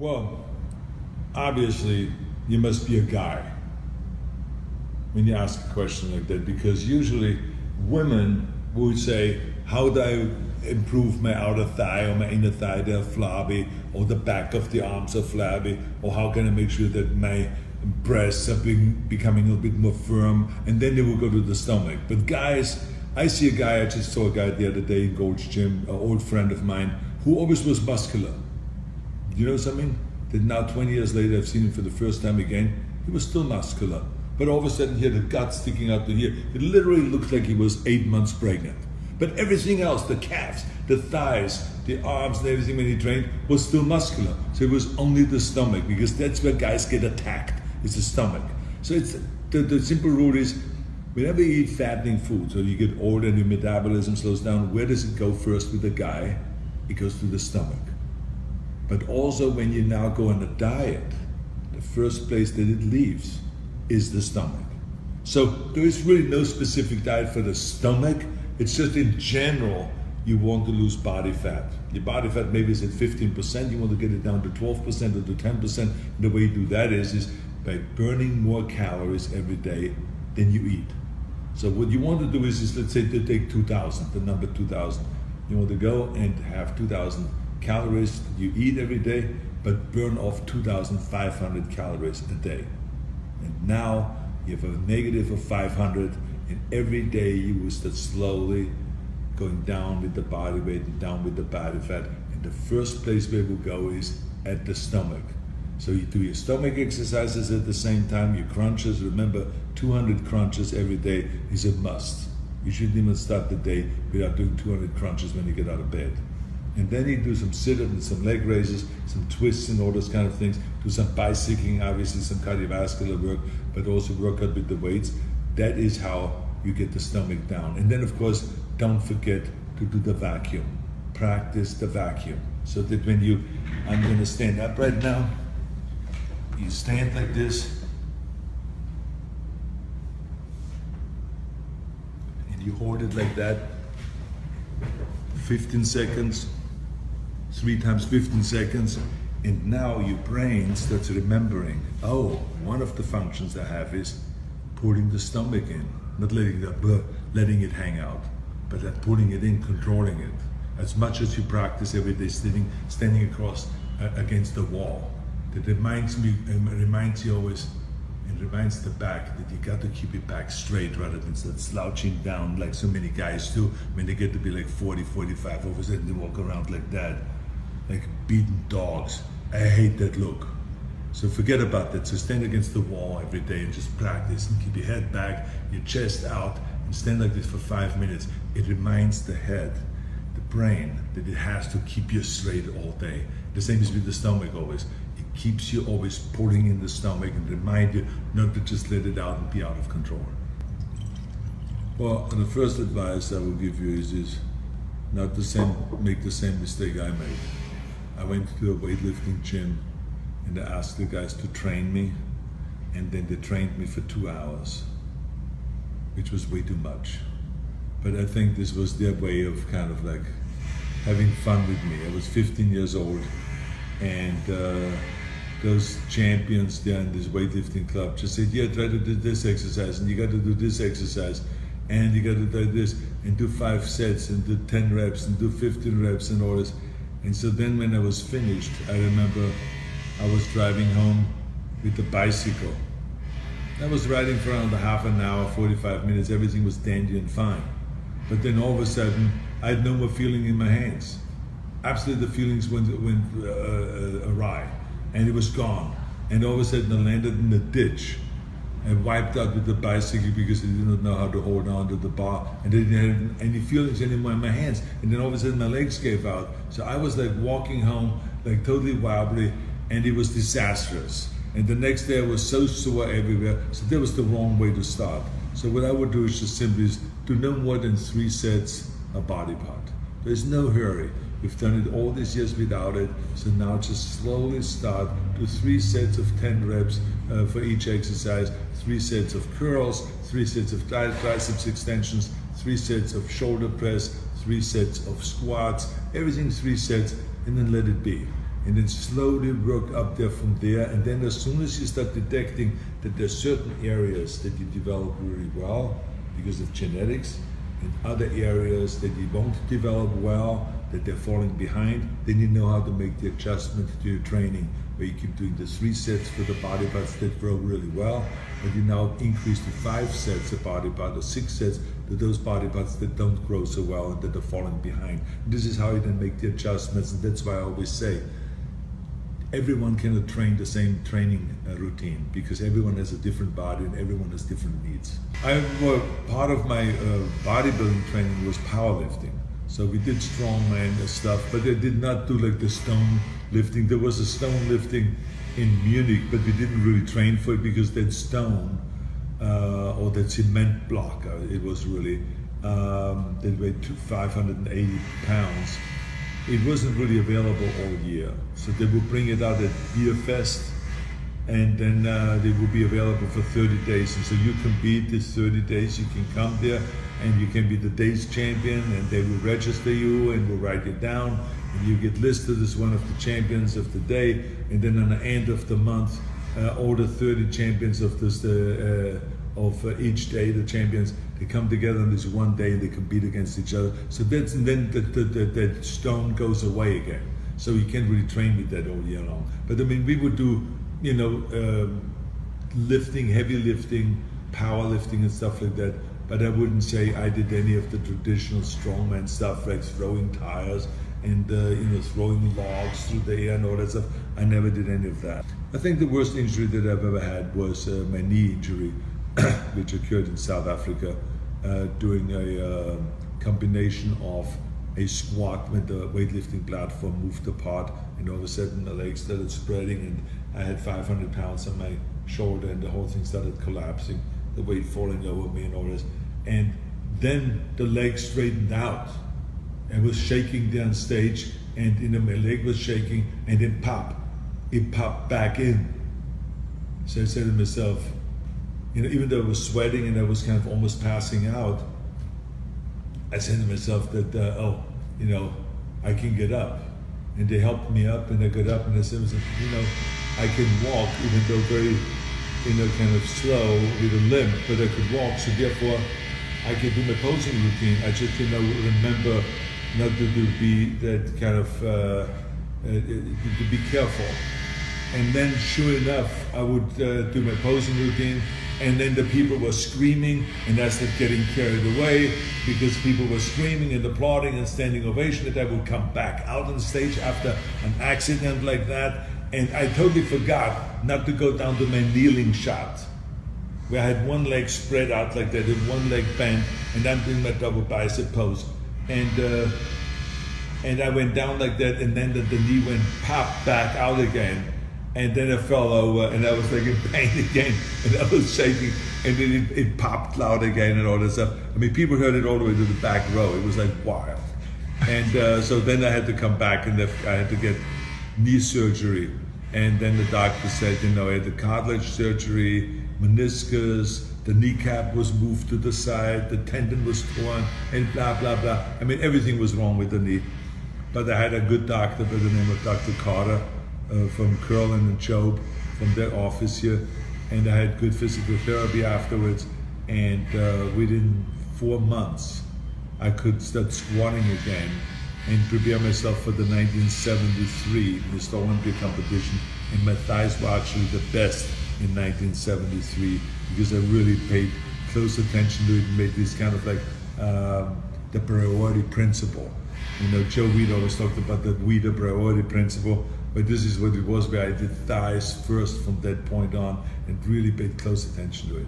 Well, obviously, you must be a guy when you ask a question like that, because usually women would say, how do I improve my outer thigh or my inner thigh? They're flabby, or the back of the arms are flabby, or how can I make sure that my breasts are becoming a little bit more firm? And then they will go to the stomach. But guys, I see a guy, I just saw a guy the other day in Gold's Gym, an old friend of mine, who always was muscular. You know something? That now 20 years later, I've seen him for the first time again, he was still muscular. But all of a sudden he had the gut sticking out to here. It literally looked like he was 8 months pregnant. But everything else, the calves, the thighs, the arms and everything when he trained was still muscular. So it was only the stomach, because that's where guys get attacked, is the stomach. So it's the simple rule is, whenever you eat fattening food, so you get older and your metabolism slows down, where does it go first with the guy? It goes to the stomach. But also when you now go on a diet, the first place that it leaves is the stomach. So there is really no specific diet for the stomach. It's just in general, you want to lose body fat. Your body fat maybe is at 15%, you want to get it down to 12% or to 10%. And the way you do that is by burning more calories every day than you eat. So what you want to do is let's say to take 2,000, the number 2,000. You want to go and have 2,000 calories that you eat every day, but burn off 2,500 calories a day. And now you have a negative of 500, and every day you will start slowly going down with the body weight and down with the body fat. And the first place where it will go is at the stomach. So you do your stomach exercises at the same time, your crunches. Remember, 200 crunches every day is a must. You shouldn't even start the day without doing 200 crunches when you get out of bed. And then you do some sit-ups and some leg raises, some twists and all those kind of things. Do some bicycling, obviously some cardiovascular work, but also work out with the weights. That is how you get the stomach down. And then of course, don't forget to do the vacuum. Practice the vacuum. So that when I'm gonna stand up right now, you stand like this, and you hold it like that, 15 seconds, 3 times 15 seconds, and now your brain starts remembering, oh, one of the functions I have is pulling the stomach in, not letting it hang out, but pulling it in, controlling it. As much as you practice every day standing across against the wall. That reminds you always, and reminds the back that you got to keep your back straight rather than start slouching down like so many guys do when they get to be like 40, 45, all of a sudden they walk around like that, like beaten dogs. I hate that look. So forget about that. So stand against the wall every day and just practice and keep your head back, your chest out, and stand like this for 5 minutes. It reminds the head, the brain, that it has to keep you straight all day. The same is with the stomach always. It keeps you always pulling in the stomach and remind you not to just let it out and be out of control. Well, the first advice I will give you is not to make the same mistake I made. I went to a weightlifting gym and I asked the guys to train me, and then they trained me for 2 hours, which was way too much. But I think this was their way of kind of like having fun with me. I was 15 years old, and those champions there in this weightlifting club just said, yeah, try to do this exercise, and you got to do this exercise, and you got to do this, and do 5 sets, and do 10 reps, and do 15 reps, and all this. And so then when I was finished, I remember I was driving home with the bicycle. I was riding for around a half an hour, 45 minutes, everything was dandy and fine. But then all of a sudden, I had no more feeling in my hands. Absolutely, the feelings went awry, and it was gone. And all of a sudden, I landed in a ditch and wiped out with the bicycle because I did not know how to hold on to the bar, and I didn't have any feelings anymore in my hands. And then all of a sudden, my legs gave out. So I was like walking home, like totally wobbly, and it was disastrous. And the next day, I was so sore everywhere. So that was the wrong way to start. So what I would do is just simply do no more than 3 sets a body part. There's no hurry. We've done it all these years without it. So now just slowly start. Do 3 sets of 10 reps for each exercise, 3 sets of curls, 3 sets of triceps extensions, 3 sets of shoulder press, 3 sets of squats, everything 3 sets, and then let it be. and then slowly work up there from there. And then as soon as you start detecting that there's certain areas that you develop really well because of genetics, and other areas that you won't develop well, that they're falling behind, then you know how to make the adjustment to your training, where you keep doing the 3 sets for the body parts that grow really well, and you now increase to 5 sets of body parts, or 6 sets to those body parts that don't grow so well and that are falling behind. This is how you then make the adjustments, and that's why I always say, everyone cannot train the same training routine, because everyone has a different body and everyone has different needs. Part of my bodybuilding training was powerlifting. So we did strongman stuff, but I did not do like the stone lifting. There was a stone lifting in Munich, but we didn't really train for it because that stone or that cement block, it was really, that weighed 580 pounds. It wasn't really available all year. So they would bring it out at Beer Fest, and then they will be available for 30 days. And so you can beat this 30 days, you can come there and you can be the day's champion, and they will register you and will write you down, and you get listed as one of the champions of the day. And then on the end of the month, all the 30 champions of this, each day, the champions, they come together on this one day and they compete against each other. So that's, and then that stone goes away again. So you can't really train with that all year long. But I mean, we would do, you know, lifting, heavy lifting, power lifting and stuff like that. But I wouldn't say I did any of the traditional strongman stuff, like throwing tires and you know, throwing logs through the air and all that stuff. I never did any of that. I think the worst injury that I've ever had was my knee injury, which occurred in South Africa doing a combination of a squat when the weightlifting platform moved apart, and all of a sudden the legs started spreading, and I had 500 pounds on my shoulder, and the whole thing started collapsing, the weight falling over me and all this. And then the leg straightened out. I was shaking down stage, and you know, my leg was shaking, and then pop, it popped back in. So I said to myself, you know, even though I was sweating and I was kind of almost passing out, I said to myself that, oh, you know, I can get up. And they helped me up, and I got up, and I said, you know, I can walk, even though very, you know, kind of slow with a limp, but I could walk. So therefore, I can do my posing routine. I just, you know, remember not to be that kind of, to be careful. And then, sure enough, I would do my posing routine, and then the people were screaming, and I started getting carried away because people were screaming and applauding and standing ovation, that I would come back out on the stage after an accident like that. And I totally forgot not to go down to my kneeling shot, where I had one leg spread out like that and one leg bent, and I'm doing my double bicep pose. And I went down like that, and then the knee went pop back out again. And then I fell over, and I was like in pain again, and I was shaking, and then it popped loud again and all that stuff. I mean, people heard it all the way to the back row. It was like wild. And so then I had to come back, and I had to get knee surgery. And then the doctor said, you know, I had the cartilage surgery, meniscus, the kneecap was moved to the side, the tendon was torn, and blah, blah, blah. I mean, everything was wrong with the knee. But I had a good doctor by the name of Dr. Carter, from Curlin and Job, from their office here, and I had good physical therapy afterwards, and within 4 months I could start squatting again and prepare myself for the 1973 Mr. Olympia competition, and my thighs were actually the best in 1973 because I really paid close attention to it and made this kind of like the priority principle. You know, Joe Weed always talked about that Weeder priority principle, but this is what it was, where I did thighs first from that point on and really paid close attention to it.